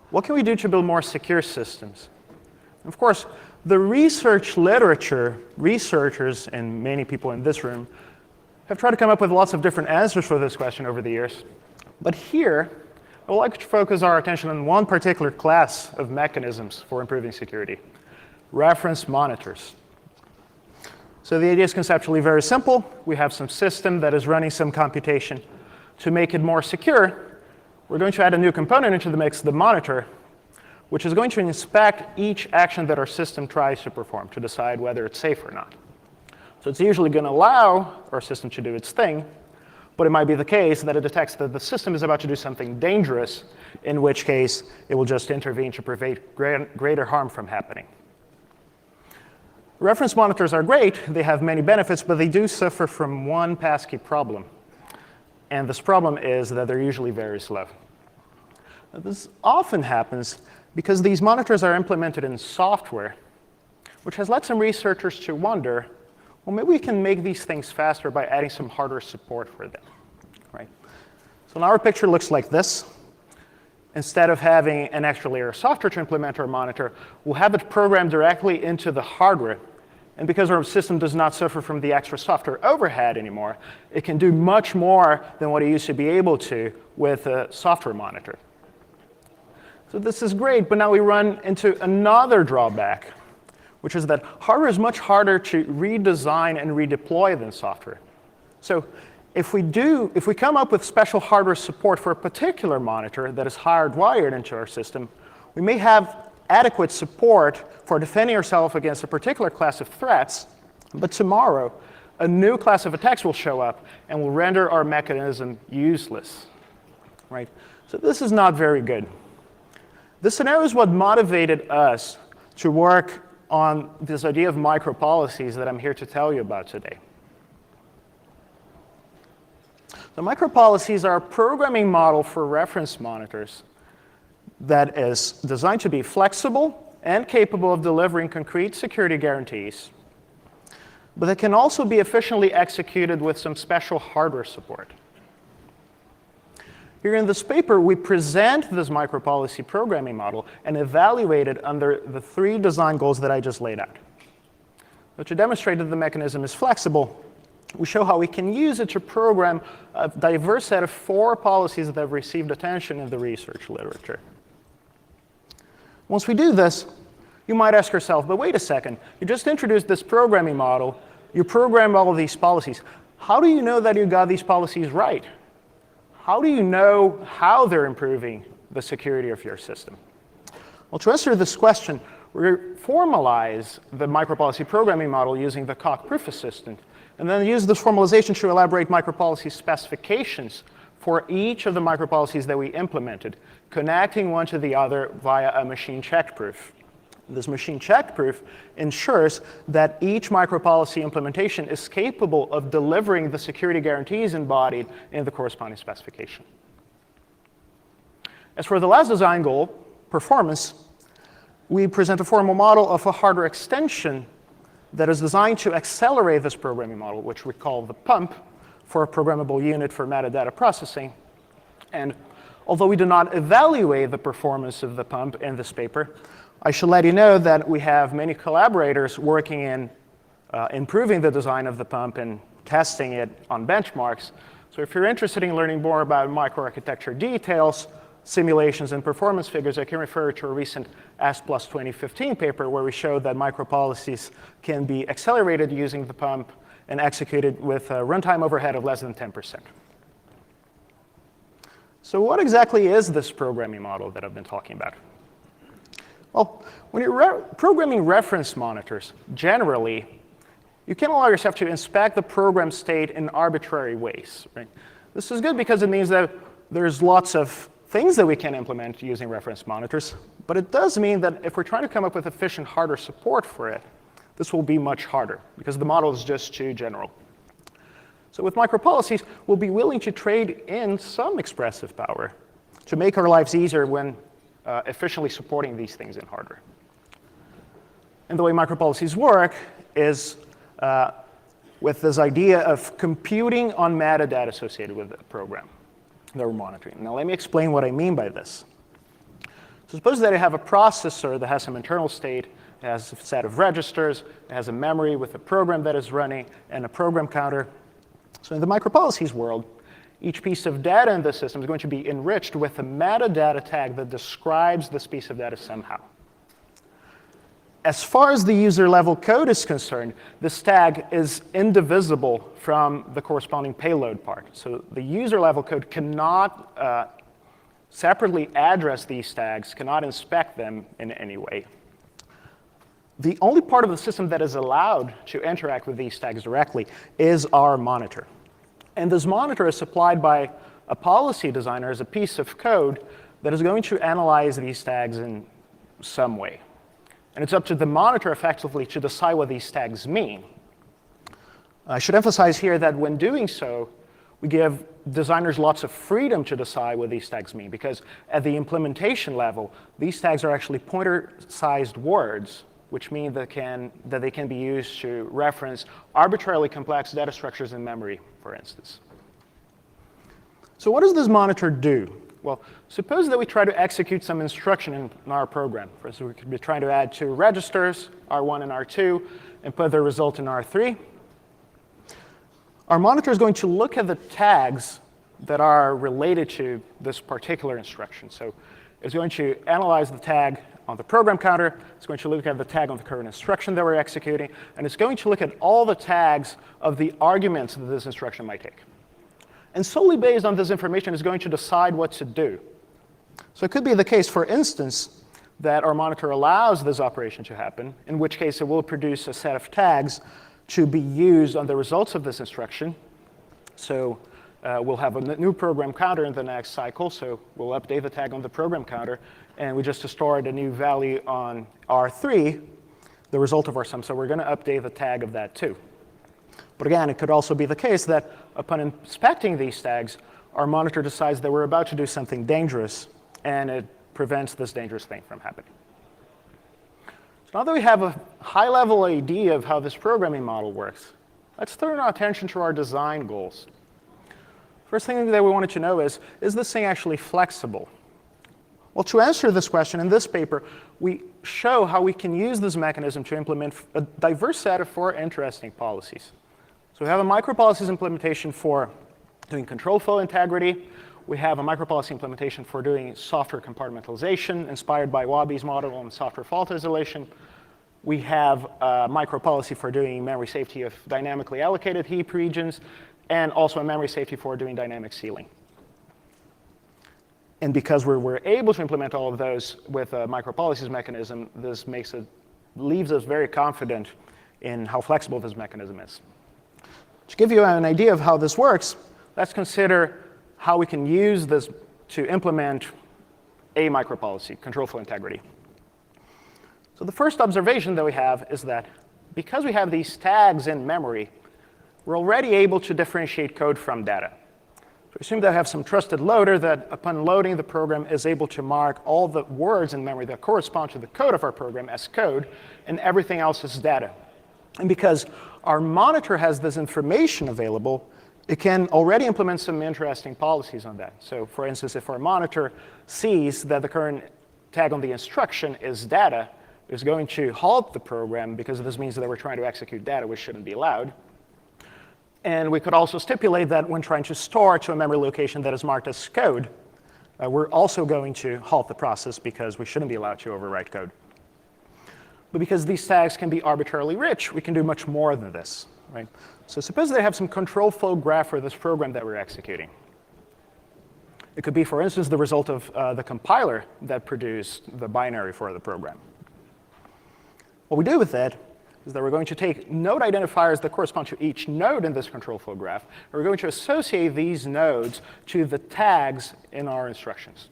what can we do to build more secure systems? Of course, the research literature, researchers, and many people in this room have tried to come up with lots of different answers for this question over the years. But here, I would like to focus our attention on one particular class of mechanisms for improving security: reference monitors. So the idea is conceptually very simple. We have some system that is running some computation. To make it more secure, we're going to add a new component into the mix, the monitor, which is going to inspect each action that our system tries to perform to decide whether it's safe or not. So it's usually going to allow our system to do its thing, but it might be the case that it detects that the system is about to do something dangerous, in which case it will just intervene to prevent greater harm from happening. Reference monitors are great. They have many benefits, but they do suffer from one pesky problem. And this problem is that they're usually very slow. Now, this often happens because these monitors are implemented in software, which has led some researchers to wonder, well, maybe we can make these things faster by adding some hardware support for them, right? So now our picture looks like this. Instead of having an extra layer of software to implement our monitor, we'll have it programmed directly into the hardware. And because our system does not suffer from the extra software overhead anymore, it can do much more than what it used to be able to with a software monitor. So this is great, but now we run into another drawback, which is that hardware is much harder to redesign and redeploy than software. So if we come up with special hardware support for a particular monitor that is hardwired into our system, we may have adequate support for defending ourselves against a particular class of threats, but tomorrow a new class of attacks will show up and will render our mechanism useless, right? So this is not very good. This scenario is what motivated us to work on this idea of micropolicies that I'm here to tell you about today. The micropolicies are a programming model for reference monitors that is designed to be flexible and capable of delivering concrete security guarantees, but that can also be efficiently executed with some special hardware support. Here in this paper, we present this micropolicy programming model and evaluate it under the 3 design goals that I just laid out. So to demonstrate that the mechanism is flexible, we show how we can use it to program a diverse set of 4 policies that have received attention in the research literature. Once we do this, you might ask yourself, but wait a second, you just introduced this programming model, you programmed all of these policies. How do you know that you got these policies right? How do you know how they're improving the security of your system? Well, to answer this question, we formalize the micropolicy programming model using the Coq proof assistant, and then use this formalization to elaborate micropolicy specifications for each of the micropolicies that we implemented, connecting one to the other via a machine checked proof. This machine checked proof ensures that each micropolicy implementation is capable of delivering the security guarantees embodied in the corresponding specification. As for the last design goal, performance, we present a formal model of a hardware extension that is designed to accelerate this programming model, which we call the pump, for a programmable unit for metadata processing. And although we do not evaluate the performance of the pump in this paper, I should let you know that we have many collaborators working in improving the design of the pump and testing it on benchmarks. So if you're interested in learning more about microarchitecture details, simulations, and performance figures, I can refer to a recent S+ 2015 paper where we showed that micropolicies can be accelerated using the pump and executed with a runtime overhead of less than 10%. So what exactly is this programming model that I've been talking about? Well, when you're programming reference monitors, generally, you can allow yourself to inspect the program state in arbitrary ways, right? This is good because it means that there's lots of things that we can implement using reference monitors, but it does mean that if we're trying to come up with efficient hardware support for it, this will be much harder because the model is just too general. So with micropolicies, we'll be willing to trade in some expressive power to make our lives easier when efficiently supporting these things in hardware. And the way micropolicies work is with this idea of computing on metadata associated with the program that we're monitoring. Now let me explain what I mean by this. So suppose that I have a processor that has some internal state, it has a set of registers, it has a memory with a program that is running, and a program counter. So in the micropolicies world, each piece of data in the system is going to be enriched with a metadata tag that describes this piece of data somehow. As far as the user-level code is concerned, this tag is indivisible from the corresponding payload part. So the user-level code cannot separately address these tags, cannot inspect them in any way. The only part of the system that is allowed to interact with these tags directly is our monitor. And this monitor is supplied by a policy designer as a piece of code that is going to analyze these tags in some way. And it's up to the monitor effectively to decide what these tags mean. I should emphasize here that when doing so, we give designers lots of freedom to decide what these tags mean, because at the implementation level, these tags are actually pointer-sized words, which mean that they can be used to reference arbitrarily complex data structures in memory, for instance. So what does this monitor do? Well, suppose that we try to execute some instruction in our program. For instance, we could be trying to add two registers, R1 and R2, and put the result in R3. Our monitor is going to look at the tags that are related to this particular instruction. So it's going to analyze the tag on the program counter, it's going to look at the tag on the current instruction that we're executing, and it's going to look at all the tags of the arguments that this instruction might take. And solely based on this information, it's going to decide what to do. So it could be the case, for instance, that our monitor allows this operation to happen, in which case it will produce a set of tags to be used on the results of this instruction. So we'll have a new program counter in the next cycle, so we'll update the tag on the program counter, and we just stored a new value on R3, the result of our sum, so we're going to update the tag of that too. But again, it could also be the case that upon inspecting these tags, our monitor decides that we're about to do something dangerous, and it prevents this dangerous thing from happening. So now that we have a high-level idea of how this programming model works, let's turn our attention to our design goals. First thing that we wanted to know is this thing actually flexible? Well, to answer this question, in this paper, we show how we can use this mechanism to implement a diverse set of 4 interesting policies. So we have a micropolicies implementation for doing control flow integrity. We have a micropolicy implementation for doing software compartmentalization, inspired by Wabi's model on software fault isolation. We have a micropolicy for doing memory safety of dynamically allocated heap regions, and also a memory safety for doing dynamic sealing. And because we're able to implement all of those with a micropolicies mechanism, this leaves us very confident in how flexible this mechanism is. To give you an idea of how this works, let's consider how we can use this to implement a micropolicy, control flow integrity. So the first observation that we have is that because we have these tags in memory, we're already able to differentiate code from data. So assume that I have some trusted loader that upon loading the program is able to mark all the words in memory that correspond to the code of our program as code, and everything else is data. And because our monitor has this information available, it can already implement some interesting policies on that. So for instance, if our monitor sees that the current tag on the instruction is data, it's going to halt the program because this means that we're trying to execute data, which shouldn't be allowed. And we could also stipulate that when trying to store to a memory location that is marked as code, we're also going to halt the process because we shouldn't be allowed to overwrite code. But because these tags can be arbitrarily rich, we can do much more than this, right? So suppose they have some control flow graph for this program that we're executing. It could be, for instance, the result of the compiler that produced the binary for the program. What we do with that is that we're going to take node identifiers that correspond to each node in this control flow graph, and we're going to associate these nodes to the tags in our instructions.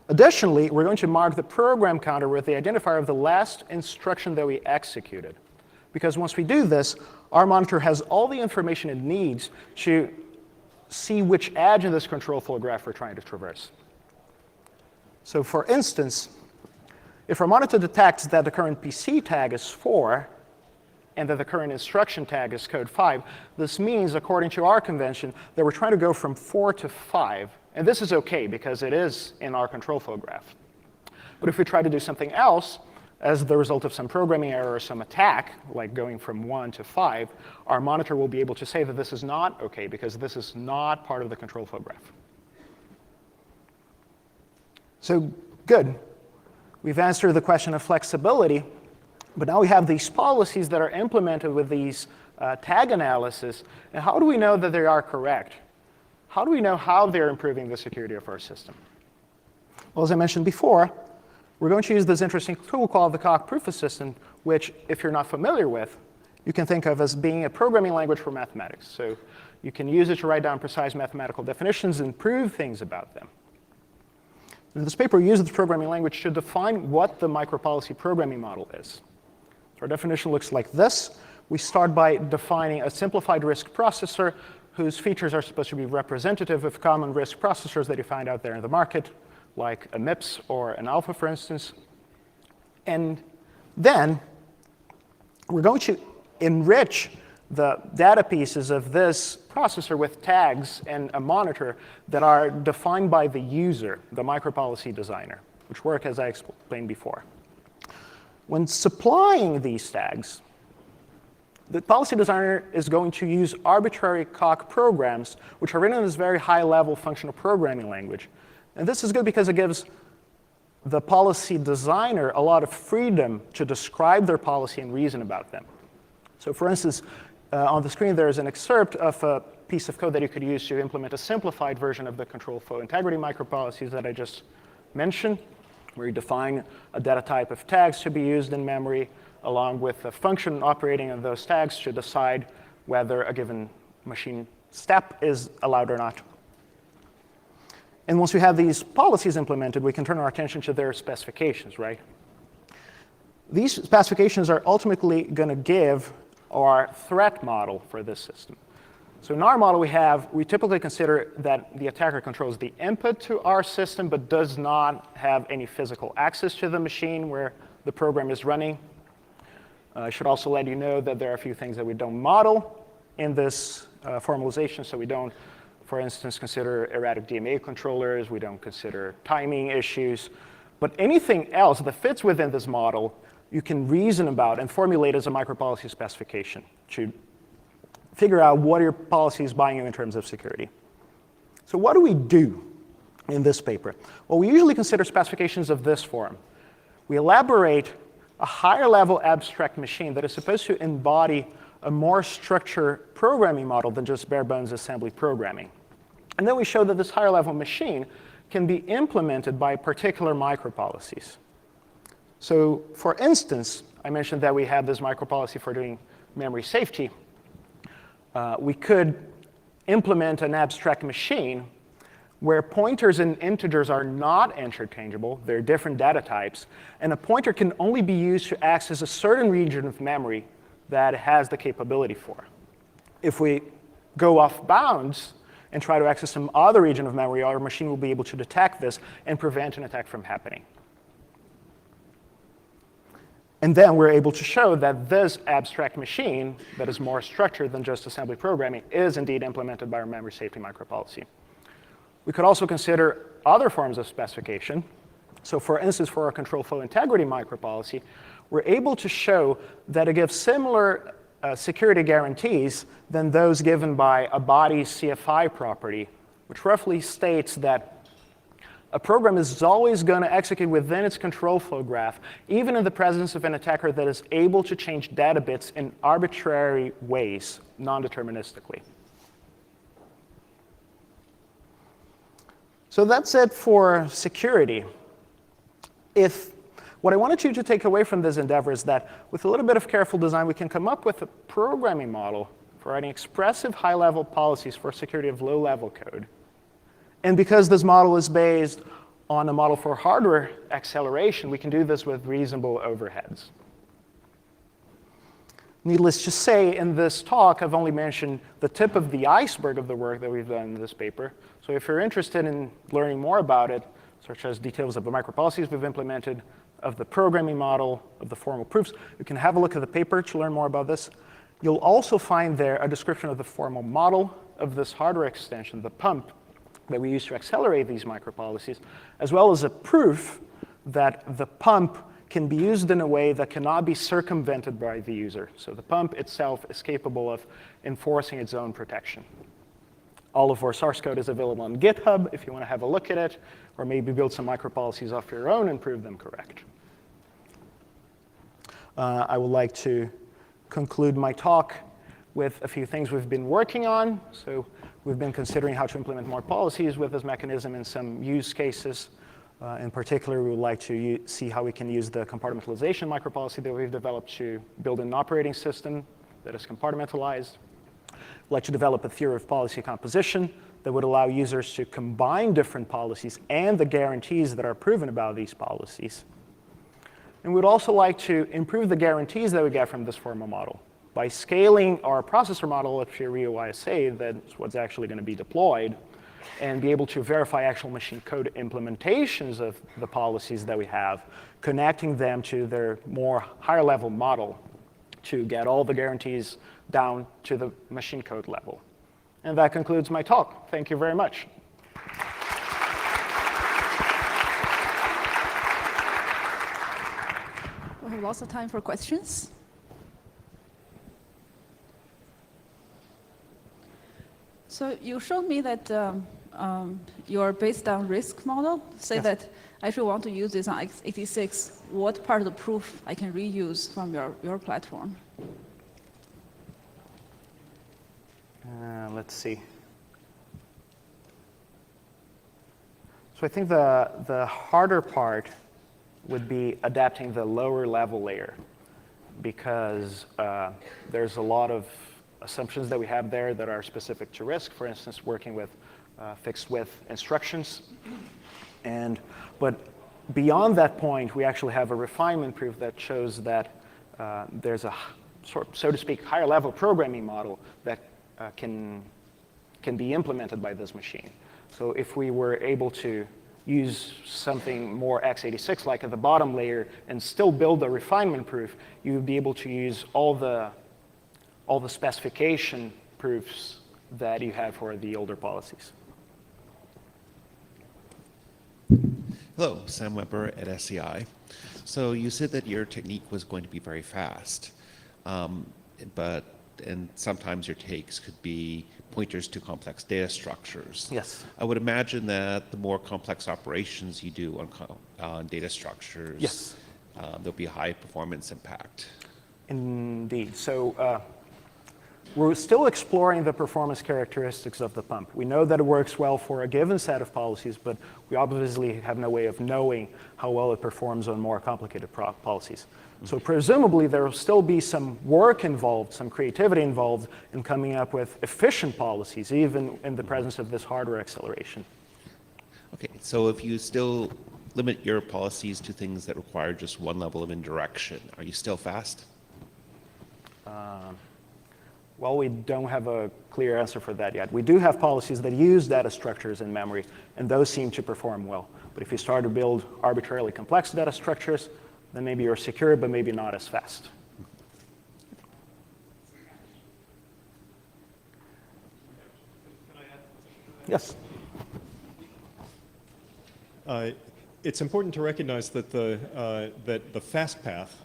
Additionally, we're going to mark the program counter with the identifier of the last instruction that we executed. Because once we do this, our monitor has all the information it needs to see which edge in this control flow graph we're trying to traverse. So for instance, if our monitor detects that the current PC tag is 4 and that the current instruction tag is code 5, this means, according to our convention, that we're trying to go from 4 to 5 And this is OK, because it is in our control flow graph. But if we try to do something else, as the result of some programming error or some attack, like going from 1 to 5, our monitor will be able to say that this is not OK, because this is not part of the control flow graph. So good. We've answered the question of flexibility. But now we have these policies that are implemented with these tag analysis. And how do we know that they are correct? How do we know how they're improving the security of our system? Well, as I mentioned before, we're going to use this interesting tool called the Coq Proof Assistant, which, if you're not familiar with, you can think of as being a programming language for mathematics. So you can use it to write down precise mathematical definitions and prove things about them. In this paper, we use this programming language to define what the micropolicy programming model is. So our definition looks like this. We start by defining a simplified RISC processor whose features are supposed to be representative of common RISC processors that you find out there in the market, like a MIPS or an Alpha, for instance. And then we're going to enrich the data pieces of this processor with tags and a monitor that are defined by the user, the micropolicy designer, which work as I explained before. When supplying these tags, the policy designer is going to use arbitrary Coq programs, which are written in this very high-level functional programming language. And this is good because it gives the policy designer a lot of freedom to describe their policy and reason about them. So for instance, on the screen, there is an excerpt of a piece of code that you could use to implement a simplified version of the control flow integrity micropolicies that I just mentioned, where you define a data type of tags to be used in memory, along with a function operating on those tags to decide whether a given machine step is allowed or not. And once we have these policies implemented, we can turn our attention to their specifications, right? These specifications are ultimately going to give our threat model for this system. So in our model, we typically consider that the attacker controls the input to our system, but does not have any physical access to the machine where the program is running. I should also let you know that there are a few things that we don't model in this formalization. So we don't, for instance, consider erratic DMA controllers. We don't consider timing issues. But anything else that fits within this model, you can reason about and formulate as a micropolicy specification to figure out what your policy is buying you in terms of security. So what do we do in this paper? Well, we usually consider specifications of this form. We elaborate a higher level abstract machine that is supposed to embody a more structured programming model than just bare bones assembly programming. And then we show that this higher level machine can be implemented by particular micropolicies. So for instance, I mentioned that we had this micropolicy for doing memory safety. We could implement an abstract machine where pointers and integers are not interchangeable. They're different data types. And a pointer can only be used to access a certain region of memory that it has the capability for. If we go off bounds and try to access some other region of memory, our machine will be able to detect this and prevent an attack from happening. And then we're able to show that this abstract machine that is more structured than just assembly programming is indeed implemented by our memory safety micropolicy. We could also consider other forms of specification. So for instance, for our control flow integrity micropolicy, we're able to show that it gives similar security guarantees than those given by a body's CFI property, which roughly states that a program is always going to execute within its control flow graph, even in the presence of an attacker that is able to change data bits in arbitrary ways, non-deterministically. So that's it for security. What I wanted you to take away from this endeavor is that with a little bit of careful design, we can come up with a programming model for writing expressive high-level policies for security of low-level code. And because this model is based on a model for hardware acceleration, we can do this with reasonable overheads. Needless to say, in this talk, I've only mentioned the tip of the iceberg of the work that we've done in this paper. So if you're interested in learning more about it, such as details of the micropolicies we've implemented, of the programming model, of the formal proofs, you can have a look at the paper to learn more about this. You'll also find there a description of the formal model of this hardware extension, the pump, that we use to accelerate these micropolicies, as well as a proof that the pump can be used in a way that cannot be circumvented by the user. So the pump itself is capable of enforcing its own protection. All of our source code is available on GitHub if you want to have a look at it, or maybe build some micropolicies of your own and prove them correct. I would like to conclude my talk with a few things we've been working on. So we've been considering how to implement more policies with this mechanism in some use cases. In particular, we would like to see how we can use the compartmentalization micropolicy that we've developed to build an operating system that is compartmentalized. We'd like to develop a theory of policy composition that would allow users to combine different policies and the guarantees that are proven about these policies. And we'd also like to improve the guarantees that we get from this formal model. By scaling our processor model at Furio YSA, that's what's actually going to be deployed, and be able to verify actual machine code implementations of the policies that we have, connecting them to their more higher level model to get all the guarantees down to the machine code level. And that concludes my talk. Thank you very much. We have lots of time for questions. So you showed me that your based on risk model, say Yes. that I actually want to use this on x86. What part of the proof I can reuse from your platform? Let's see. So I think the harder part would be adapting the lower level layer, because there's a lot of assumptions that we have there that are specific to risk. For instance, working with fixed width instructions. But beyond that point, we actually have a refinement proof that shows that there's a, so to speak, higher level programming model that can be implemented by this machine. So if we were able to use something more x86 like at the bottom layer and still build a refinement proof, you would be able to use all the specification proofs that you have for the older policies. Hello, Sam Weber at SCI. So you said that your technique was going to be very fast, and sometimes your takes could be pointers to complex data structures. Yes. I would imagine that the more complex operations you do on data structures, Yes. There'll be a high performance impact. Indeed. So we're still exploring the performance characteristics of the pump. We know that it works well for a given set of policies, but we obviously have no way of knowing how well it performs on more complicated policies. So presumably there will still be some work involved, some creativity involved in coming up with efficient policies, even in the presence of this hardware acceleration. Okay, so if you still limit your policies to things that require just one level of indirection, are you still fast? Well, we don't have a clear answer for that yet. We do have policies that use data structures in memory, and those seem to perform well. But if you start to build arbitrarily complex data structures, then maybe you're secure, but maybe not as fast. Yes. It's important to recognize that the fast path,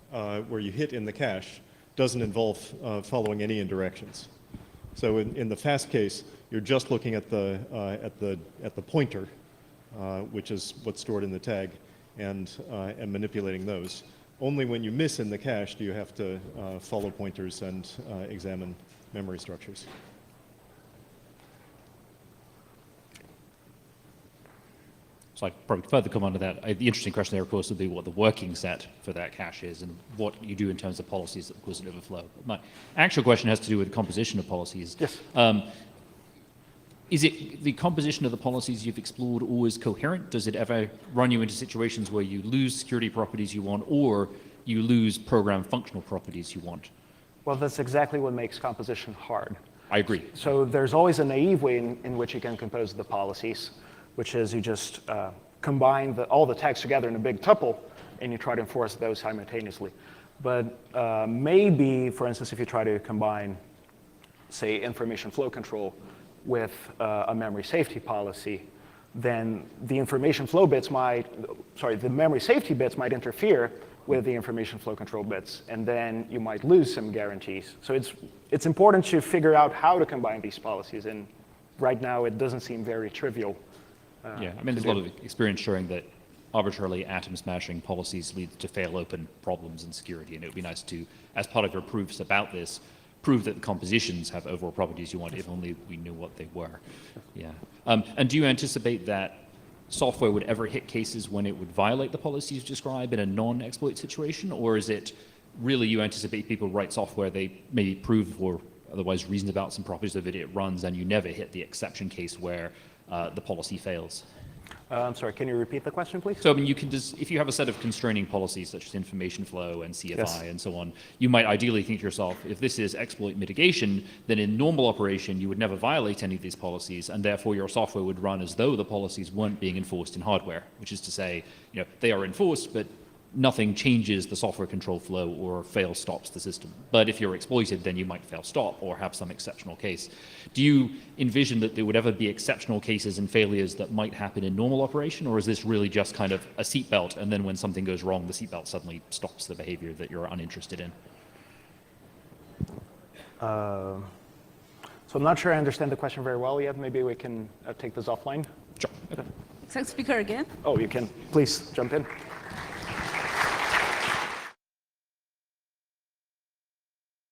where you hit in the cache, doesn't involve following any indirections. So in the fast case, you're just looking at the pointer, which is what's stored in the tag, and manipulating those. Only when you miss in the cache do you have to follow pointers and examine memory structures. So I probably further come on to that. The interesting question there, of course, would be what the working set for that cache is and what you do in terms of policies that cause an overflow. My actual question has to do with the composition of policies. Yes. Is it the composition of the policies you've explored always coherent? Does it ever run you into situations where you lose security properties you want, or you lose program functional properties you want? Well, that's exactly what makes composition hard. I agree. So there's always a naive way in which you can compose the policies, which is you just combine all the tags together in a big tuple, and you try to enforce those simultaneously. But maybe, for instance, if you try to combine, say, information flow control, with a memory safety policy, then the information flow bits the memory safety bits might interfere with the information flow control bits, and then you might lose some guarantees. So it's important to figure out how to combine these policies, and right now it doesn't seem very trivial. Yeah, I mean, there's a lot of experience showing that arbitrarily atom smashing policies lead to fail open problems in security, and it would be nice to, as part of your proofs about this, prove that the compositions have overall properties you want, if only we knew what they were. Yeah. And do you anticipate that software would ever hit cases when it would violate the policies described in a non-exploit situation, or is it really you anticipate people write software they maybe prove for otherwise reasons about some properties of it, it runs, and you never hit the exception case where the policy fails? I'm sorry, can you repeat the question, please? So, I mean, you can just, if you have a set of constraining policies such as information flow and CFI Yes. and so on, you might ideally think to yourself, if this is exploit mitigation, then in normal operation, you would never violate any of these policies, and therefore your software would run as though the policies weren't being enforced in hardware, which is to say, you know, they are enforced, but nothing changes the software control flow or fail stops the system. But if you're exploited, then you might fail stop or have some exceptional case. Do you envision that there would ever be exceptional cases and failures that might happen in normal operation, or is this really just kind of a seatbelt, and then when something goes wrong, the seatbelt suddenly stops the behavior that you're uninterested in? So I'm not sure I understand the question very well yet. Maybe we can take this offline. Sure. Okay. Exact speaker again? Oh, you can. Please jump in.